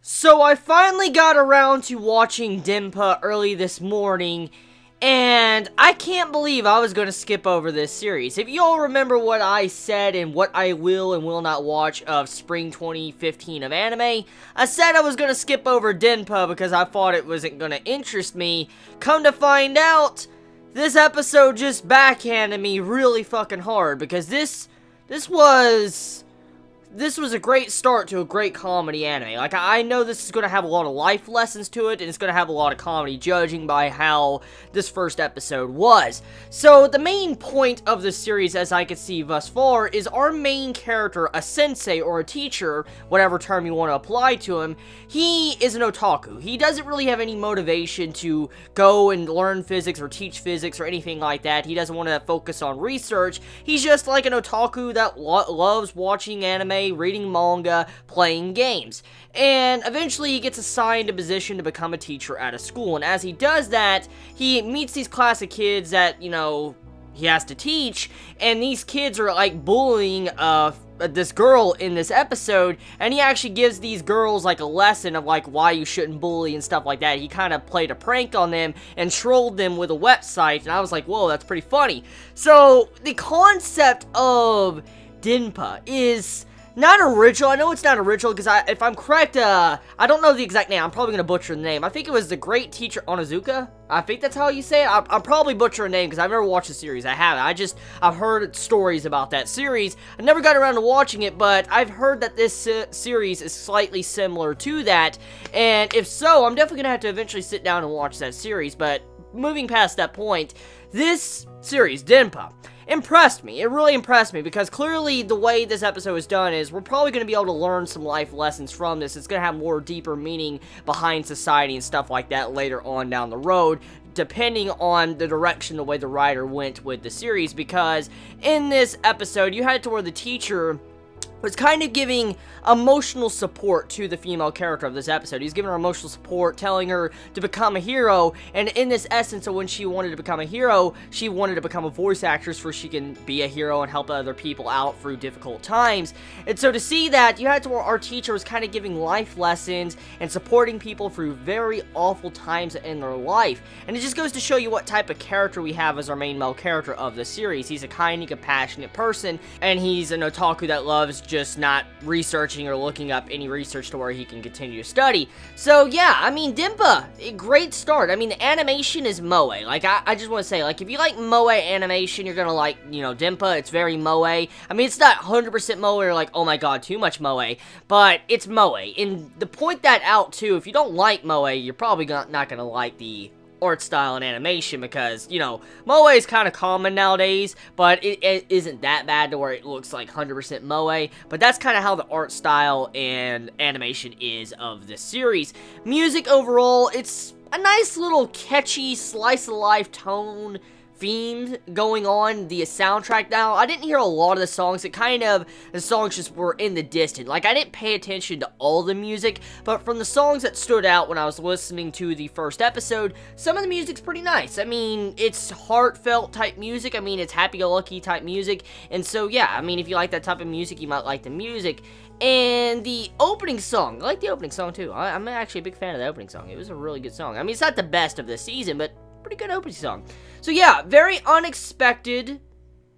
So I finally got around to watching Denpa early this morning, and I can't believe I was going to skip over this series. If you all remember what I said and what I will and will not watch of spring 2015 of anime, I said I was going to skip over Denpa because I thought it wasn't going to interest me. Come to find out, this episode just backhanded me really fucking hard because this was a great start to a great comedy anime. Like, I know this is going to have a lot of life lessons to it, and it's going to have a lot of comedy, judging by how this first episode was. So, the main point of this series, as I can see thus far, is our main character, a sensei or a teacher, whatever term you want to apply to him, he is an otaku. He doesn't really have any motivation to go and learn physics or teach physics or anything like that. He doesn't want to focus on research. He's just like an otaku that loves watching anime, reading manga, playing games. And eventually he gets assigned a position to become a teacher at a school. And as he does that, he meets these class of kids that, you know, he has to teach. And these kids are like bullying this girl in this episode, and he actually gives these girls like a lesson of like why you shouldn't bully and stuff like that. He kind of played a prank on them and trolled them with a website, and I was like, whoa, that's pretty funny. So the concept of Denpa is not original. I know it's not original because if I'm correct, I don't know the exact name. I'm probably going to butcher the name. I think it was the great teacher Onizuka. I think that's how you say it. I'm probably butchering the name because I've never watched the series. I haven't. I've heard stories about that series. I never got around to watching it, but I've heard that this series is slightly similar to that. And if so, I'm definitely going to have to eventually sit down and watch that series. But moving past that point, this series, Denpa, impressed me. It really impressed me because clearly the way this episode is done is we're probably going to be able to learn some life lessons from this. It's going to have more deeper meaning behind society and stuff like that later on down the road, depending on the direction the way the writer went with the series, because in this episode you had it to where the teacher was kind of giving emotional support to the female character of this episode. He's giving her emotional support, telling her to become a hero, and in this essence of when she wanted to become a hero, she wanted to become a voice actress so she can be a hero and help other people out through difficult times. And so to see that, you had to where our teacher was kind of giving life lessons and supporting people through very awful times in their life. And it just goes to show you what type of character we have as our main male character of the series. He's a kind and compassionate person, and he's an otaku that loves just not researching or looking up any research to where he can continue to study. So yeah, I mean, Denpa, a great start. I mean, the animation is moe. Like, I just want to say, like, if you like moe animation, you're gonna like, you know, Denpa. It's very moe. I mean, it's not 100% moe or like, oh my god, too much moe, but it's moe. And to point that out too, if you don't like moe, you're probably not gonna like the art style and animation because, you know, moe is kind of common nowadays, but it isn't that bad to where it looks like 100% moe, but that's kind of how the art style and animation is of this series. Music overall, it's a nice little catchy slice of life tone theme going on the soundtrack. Now, I didn't hear a lot of the songs. The songs just were in the distance. Like, I didn't pay attention to all the music, but from the songs that stood out when I was listening to the first episode, some of the music's pretty nice. I mean, it's heartfelt type music. I mean, it's happy-go-lucky type music, and so, yeah, I mean, if you like that type of music, you might like the music. And the opening song, I like the opening song, too. I'm actually a big fan of the opening song. It was a really good song. I mean, it's not the best of the season, but pretty good opening song. So yeah, very unexpected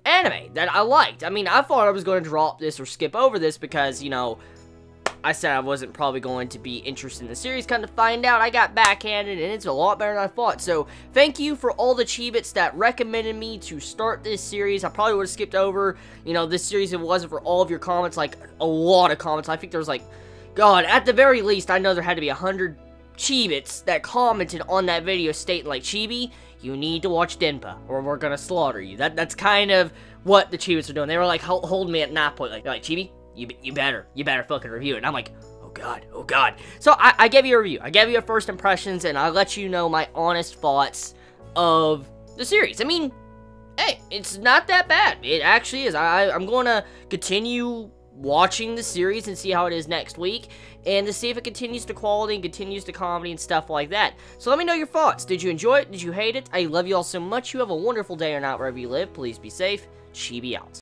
anime that I liked. I mean, I thought I was going to drop this or skip over this because, you know, I said I wasn't probably going to be interested in the series. Kind of find out, I got backhanded, and it's a lot better than I thought. So, thank you for all the Chibits that recommended me to start this series. I probably would have skipped over, you know, this series if it wasn't for all of your comments, like, a lot of comments. I think there was, like, God, at the very least, I know there had to be 100 Chibits that commented on that video stating, like, Chibi, you need to watch Denpa, or we're gonna slaughter you. That's kind of what the Chibits are doing. They were, like, holding me at knife point, like, Chibi, you better fucking review it. And I'm like, oh god. So, I gave you a review. I gave you a first impressions, and I let you know my honest thoughts of the series. I mean, hey, it's not that bad. It actually is. I'm gonna continue watching the series and see how it is next week, and to see if it continues to quality and continues to comedy and stuff like that. So let me know your thoughts. Did you enjoy it? Did you hate it? I love you all so much. You have a wonderful day or night wherever you live. Please be safe. Chibi out.